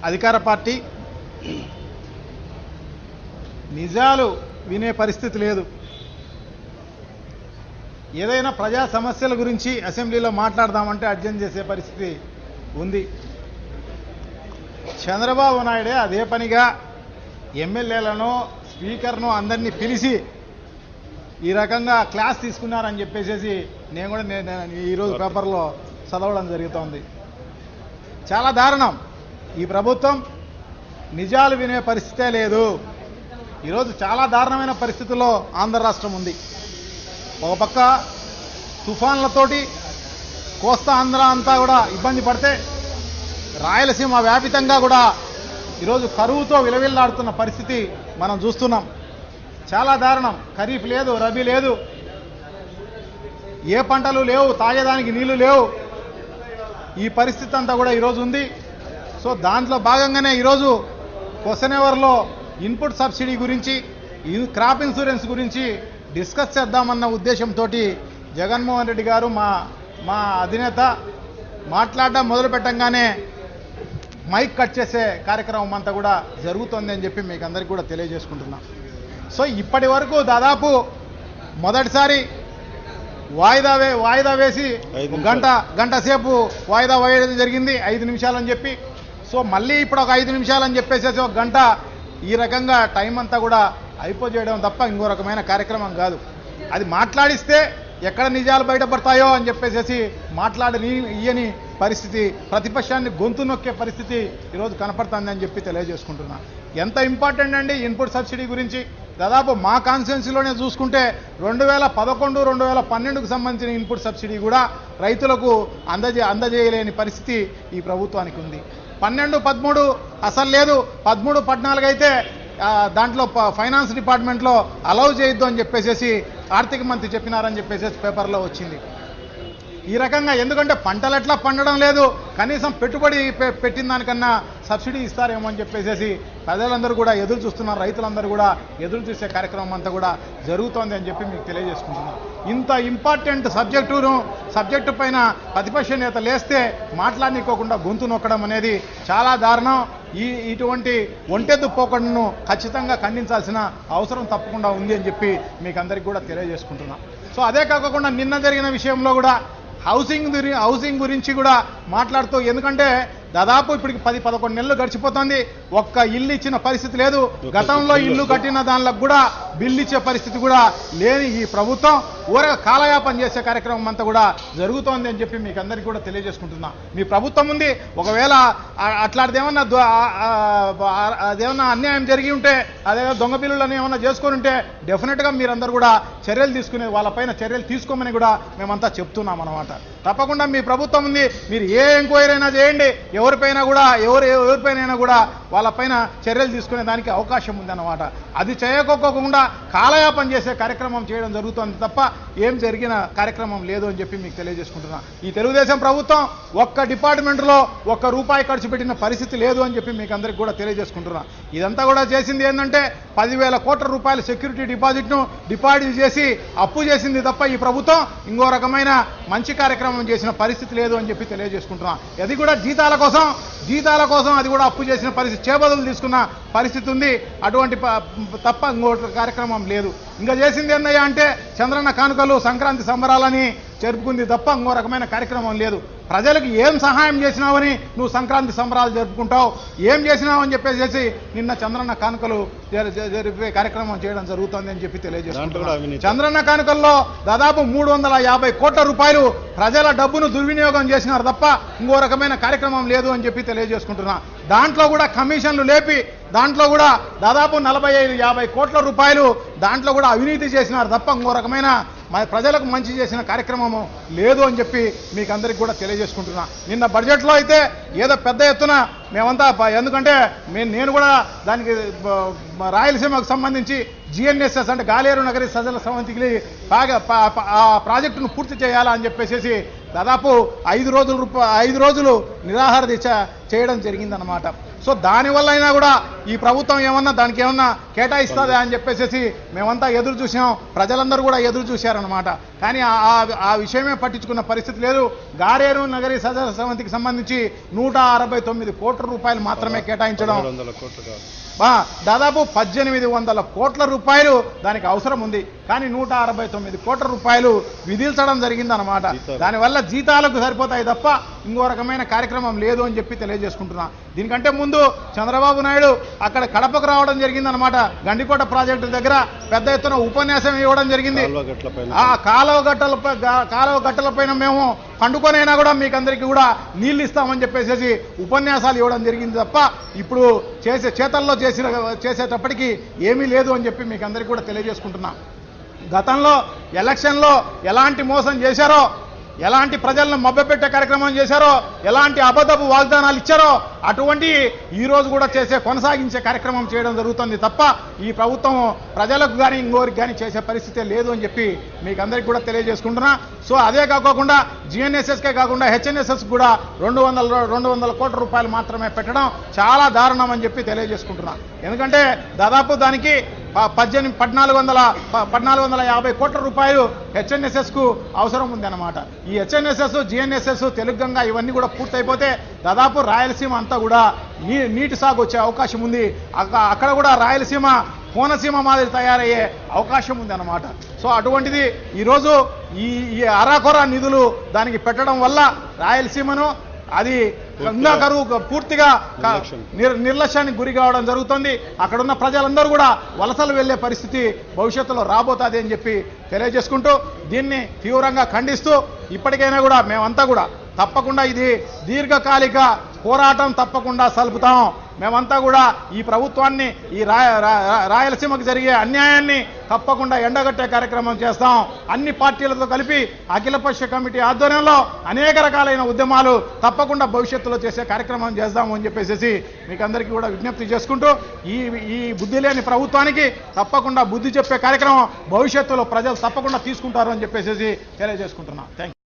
అధికార పార్టీ నిజాలు వినే పరిస్థితి లేదు. ఏదైనా ప్రజా సమస్యల గురించి అసెంబ్లీలో మాట్లాడదామంటే అర్జెంట్ చేసే పరిస్థితి ఉంది. చంద్రబాబు నాయుడే అదే పనిగా ఎమ్మెల్యేలను స్పీకర్ను అందరినీ పిలిచి ఈ రకంగా క్లాస్ తీసుకున్నారని చెప్పేసి నేను కూడా ఈరోజు పేపర్లో చదవడం జరుగుతోంది. చాలా దారుణం. ఈ ప్రభుత్వం నిజాలు వినే పరిస్థితే లేదు. ఈరోజు చాలా దారుణమైన పరిస్థితుల్లో ఆంధ్ర రాష్ట్రం ఉంది. ఒక పక్క తుఫాన్లతోటి కోస్తా ఆంధ్ర అంతా కూడా ఇబ్బంది పడితే, రాయలసీమ వ్యాపితంగా కూడా ఈరోజు కరువుతో విలవిల్లాడుతున్న పరిస్థితి మనం చూస్తున్నాం. చాలా దారుణం. ఖరీఫ్ లేదు, రబీ లేదు, ఏ పంటలు లేవు, తాగేదానికి నీళ్లు లేవు. ఈ పరిస్థితి అంతా కూడా ఈరోజు ఉంది. సో దాంట్లో భాగంగానే ఈరోజు క్వశ్చన్ అవర్లో ఇన్పుట్ సబ్సిడీ గురించి, క్రాప్ ఇన్సూరెన్స్ గురించి డిస్కస్ చేద్దామన్న ఉద్దేశంతో జగన్మోహన్ రెడ్డి గారు మా అధినేత మాట్లాడడం మొదలు పెట్టంగానే మైక్ కట్ చేసే కార్యక్రమం అంతా కూడా జరుగుతుంది అని చెప్పి మీకు అందరికీ కూడా తెలియజేసుకుంటున్నాం. సో ఇప్పటి వరకు దాదాపు మొదటిసారి వాయిదా వేసి గంట సేపు వాయిదా వేయడం జరిగింది, 5 నిమిషాలని చెప్పి. సో మళ్ళీ ఇప్పుడు ఒక 5 నిమిషాలని చెప్పేసి ఒక గంట ఈ రకంగా టైం అంతా కూడా అయిపోజేయడం తప్ప ఇంకో రకమైన కార్యక్రమం కాదు. అది మాట్లాడిస్తే ఎక్కడ నిజాలు బయటపడతాయో అని చెప్పేసి ఇయ్యని పరిస్థితి, ప్రతిపక్షాన్ని గొంతు నొక్కే పరిస్థితి ఈరోజు కనపడుతుంది అని చెప్పి తెలియజేసుకుంటున్నా. ఎంత ఇంపార్టెంట్ అండి ఇన్పుట్ సబ్సిడీ గురించి. దాదాపు మా కాన్స్టిట్యున్సీలోనే చూసుకుంటే 2011, 2012కు సంబంధించిన ఇన్పుట్ సబ్సిడీ కూడా రైతులకు అందజేయలేని పరిస్థితి ఈ ప్రభుత్వానికి ఉంది. 12, 13 అసలు లేదు, 13, 14 అయితే దాంట్లో ఫైనాన్స్ డిపార్ట్మెంట్లో అలౌ చేయొద్దు అని చెప్పేసి ఆర్థిక మంత్రి చెప్పినారని చెప్పేసి పేపర్లో వచ్చింది. ఈ రకంగా ఎందుకంటే పంటలు ఎట్లా పండడం లేదు, కనీసం పెట్టుబడి పెట్టిన దానికన్నా సబ్సిడీ ఇస్తారేమో అని చెప్పేసి ప్రజలందరూ కూడా ఎదురు చూస్తున్నారు, రైతులందరూ కూడా ఎదురు చూసే కార్యక్రమం అంతా కూడా జరుగుతోంది అని చెప్పి మీకు తెలియజేసుకుంటున్నాను. ఇంత ఇంపార్టెంట్ సబ్జెక్టు పైన ప్రతిపక్ష నేత లేస్తే మాట్లాడనీకోకుండా గొంతు నొక్కడం అనేది చాలా దారుణం. ఇటువంటి ఒంటెద్దు పోకడను ఖచ్చితంగా ఖండించాల్సిన అవసరం తప్పకుండా ఉంది అని చెప్పి మీకు అందరికీ కూడా తెలియజేసుకుంటున్నాం. సో అదే కాకుండా నిన్న జరిగిన విషయంలో కూడా హౌసింగ్ గురించి కూడా మాట్లాడుతూ, ఎందుకంటే దాదాపు ఇప్పటికి 10-11 నెలలు గడిచిపోతుంది, ఒక్క ఇల్లు ఇచ్చిన పరిస్థితి లేదు. గతంలో ఇల్లు కట్టిన దానిలకు కూడా బిల్లు ఇచ్చే పరిస్థితి కూడా లేని ఈ ప్రభుత్వం ఊరగా కాలయాపన చేసే కార్యక్రమం అంతా కూడా జరుగుతోంది అని చెప్పి మీకు అందరికీ కూడా తెలియజేసుకుంటున్నా. మీ ప్రభుత్వం ఉంది, ఒకవేళ అదేమన్నా అన్యాయం జరిగి ఉంటే, అదే దొంగ బిల్లులను ఏమన్నా చేసుకొని ఉంటే డెఫినెట్గా మీరందరూ కూడా చర్యలు తీసుకునే వాళ్ళపైన చర్యలు తీసుకోమని కూడా మేమంతా చెప్తున్నాం అన్నమాట. తప్పకుండా మీ ప్రభుత్వం ఉంది, మీరు ఏ ఎంక్వైరీ అయినా చేయండి, ఎవరిపైన కూడా వాళ్ళపైన చర్యలు తీసుకునే దానికి అవకాశం ఉందన్నమాట. అది చేయకోకుండా కాలయాపన చేసే కార్యక్రమం చేయడం జరుగుతుంది తప్ప ఏం జరిగిన కార్యక్రమం లేదు అని చెప్పి మీకు తెలియజేసుకుంటున్నా. ఈ తెలుగుదేశం ప్రభుత్వం ఒక్క డిపార్ట్మెంట్లో ₹1 ఖర్చు పెట్టిన పరిస్థితి లేదు అని చెప్పి మీకు అందరికీ కూడా తెలియజేసుకుంటున్నా. ఇదంతా కూడా చేసింది ఏంటంటే 10,000 కోట్ల రూపాయల సెక్యూరిటీ డిపాజిట్ను డిపాజిట్ చేసి అప్పు చేసింది తప్ప ఈ ప్రభుత్వం ఇంకో రకమైన మంచి కార్యక్రమం చేసిన పరిస్థితి లేదు అని చెప్పి తెలియజేసుకుంటున్నా. అది కూడా జీతాల కోసం అది కూడా అప్పు చేసిన పరిస్థితి, చేబదులు తీసుకున్న పరిస్థితి ఉంది. అటువంటి తప్ప ఇంకో కార్యక్రమం లేదు. ఇంకా చేసింది ఏందయ్యా అంటే చంద్రన్న కానుకలు, సంక్రాంతి సంబరాలని జరుపుకుంది తప్ప ఇంకో రకమైన కార్యక్రమం లేదు. ప్రజలకు ఏం సహాయం చేసినావని నువ్వు సంక్రాంతి సంబరాలు జరుపుకుంటావు, ఏం చేసినావని చెప్పేసి నిన్న చంద్రన్న కానుకలు జరిపే కార్యక్రమం చేయడం జరుగుతుంది అని చెప్పి తెలియజేస్తున్నాను. చంద్రన్న కానుకల్లో దాదాపు 350 కోట్ల రూపాయలు ప్రజల డబ్బును దుర్వినియోగం చేసినారు తప్ప ఇంకో రకమైన కార్యక్రమం లేదు అని చెప్పి తెలియజేసుకుంటున్నా. దాంట్లో కూడా కమిషన్లు లేపి దాంట్లో కూడా దాదాపు 45-50 కోట్ల రూపాయలు దాంట్లో కూడా అవినీతి చేసినారు తప్ప ఇంకో రకమైన ప్రజలకు మంచి చేసిన కార్యక్రమము లేదు అని చెప్పి మీకు అందరికీ కూడా తెలియజేసుకుంటున్నా. నిన్న బడ్జెట్లో అయితే ఏదో పెద్ద ఎత్తున మేమంతా, ఎందుకంటే నేను కూడా దానికి రాయలసీమకు సంబంధించి GNSS అంటే గాలేరు నగరి సజల సమితికి ఆ ప్రాజెక్టును పూర్తి చేయాలా అని చెప్పేసి దాదాపు 5 రోజులు నిరాహార దీక్ష చేయడం జరిగిందనమాట. సో దానివల్ల అయినా కూడా ఈ ప్రభుత్వం ఏమన్నా దానికి ఏమన్నా కేటాయిస్తుందా అని చెప్పేసి మేమంతా ఎదురు చూసాం, ప్రజలందరూ కూడా ఎదురు చూశారనమాట. కానీ ఆ విషయమే పట్టించుకున్న పరిస్థితి లేదు. గారేరు నగరి సదర సమితికి సంబంధించి 169 కోట్ల రూపాయలు మాత్రమే కేటాయించడం, దాదాపు 1800 కోట్ల రూపాయలు దానికి అవసరం ఉంది. కానీ 169 కోట్ల రూపాయలు విధించడం జరిగిందనమాట. దానివల్ల జీతాలకు సరిపోతాయి తప్ప ఇంకో రకమైన కార్యక్రమం లేదు అని చెప్పి తెలియజేసుకుంటున్నా. దీనికంటే ముందు చంద్రబాబు నాయుడు అక్కడ కడపకు రావడం జరిగిందనమాట. గండికోట ప్రాజెక్టు దగ్గర పెద్ద ఎత్తున ఉపన్యాసం ఇవ్వడం జరిగింది. ఆ కాలువ గట్టలపైన మేము పండుకొనైనా కూడా మీకు అందరికీ కూడా నీళ్లు ఇస్తామని చెప్పేసి ఉపన్యాసాలు ఇవ్వడం జరిగింది తప్ప ఇప్పుడు చేతల్లో చేసేటప్పటికీ ఏమీ లేదు అని చెప్పి మీకు అందరికీ కూడా తెలియజేసుకుంటున్నాం. గతంలో ఎలక్షన్లో ఎలాంటి మోసం చేశారో, ఎలాంటి ప్రజలను మభ్యపెట్టే కార్యక్రమం చేశారో, ఎలాంటి అబద్ధపు వాగ్దానాలు ఇచ్చారో అటువంటి ఈ రోజు కూడా కొనసాగించే కార్యక్రమం చేయడం జరుగుతుంది తప్ప ఈ ప్రభుత్వం ప్రజలకు కానీ ఇంకోరికి కానీ చేసే పరిస్థితే లేదు అని చెప్పి మీకు అందరికీ కూడా తెలియజేసుకుంటున్నా. సో అదే కాకుండా జిఎన్ఎస్ఎస్కే కాకుండా హెచ్ఎన్ఎస్ఎస్ కూడా 200 కోట్ల రూపాయలు మాత్రమే పెట్టడం చాలా దారుణం అని చెప్పి తెలియజేసుకుంటున్నా. ఎందుకంటే దాదాపు దానికి 1450 కోట్ల రూపాయలు హెచ్ఎన్ఎస్ఎస్ కు అవసరం ఉంది అన్నమాట. ఈ హెచ్ఎన్ఎస్ఎస్ జిఎన్ఎస్ఎస్ తెలుగుగంగా ఇవన్నీ కూడా పూర్తయిపోతే దాదాపు రాయలసీమ అంతా కూడా నీటి సాగు వచ్చే అవకాశం ఉంది. అక్కడ కూడా రాయలసీమ కోనసీమ మాదిరి తయారయ్యే అవకాశం ఉంది అన్నమాట. సో అటువంటిది ఈరోజు ఈ అరాకొర నిధులు దానికి పెట్టడం వల్ల రాయలసీమను అది గంగా కరువు పూర్తిగా నిర్లక్ష్యానికి గురి కావడం జరుగుతుంది. అక్కడున్న ప్రజలందరూ కూడా వలసలు వెళ్లే పరిస్థితి భవిష్యత్తులో రాబోతుంది అని చెప్పి తెలియజేసుకుంటూ దీన్ని తీవ్రంగా ఖండిస్తూ ఇప్పటికైనా కూడా మేమంతా కూడా తప్పకుండా ఇది దీర్ఘకాలిక పోరాటం తప్పకుండా సలుపుతాం. మేమంతా కూడా ఈ ప్రభుత్వాన్ని ఈ రాయలసీమకు జరిగే అన్యాయాన్ని తప్పకుండా ఎండగట్టే కార్యక్రమం చేస్తాం. అన్ని పార్టీలతో కలిపి అఖిలపక్ష కమిటీ ఆధ్వర్యంలో అనేక రకాలైన ఉద్యమాలు తప్పకుండా భవిష్యత్తులో చేసే కార్యక్రమం చేస్తాము అని చెప్పేసి మీకు అందరికీ కూడా విజ్ఞప్తి చేసుకుంటూ ఈ బుద్ధి లేని ప్రభుత్వానికి తప్పకుండా బుద్ధి చెప్పే కార్యక్రమం భవిష్యత్తులో ప్రజలు తప్పకుండా తీసుకుంటారు అని చెప్పేసి తెలియజేసుకుంటున్నాం. Thank you.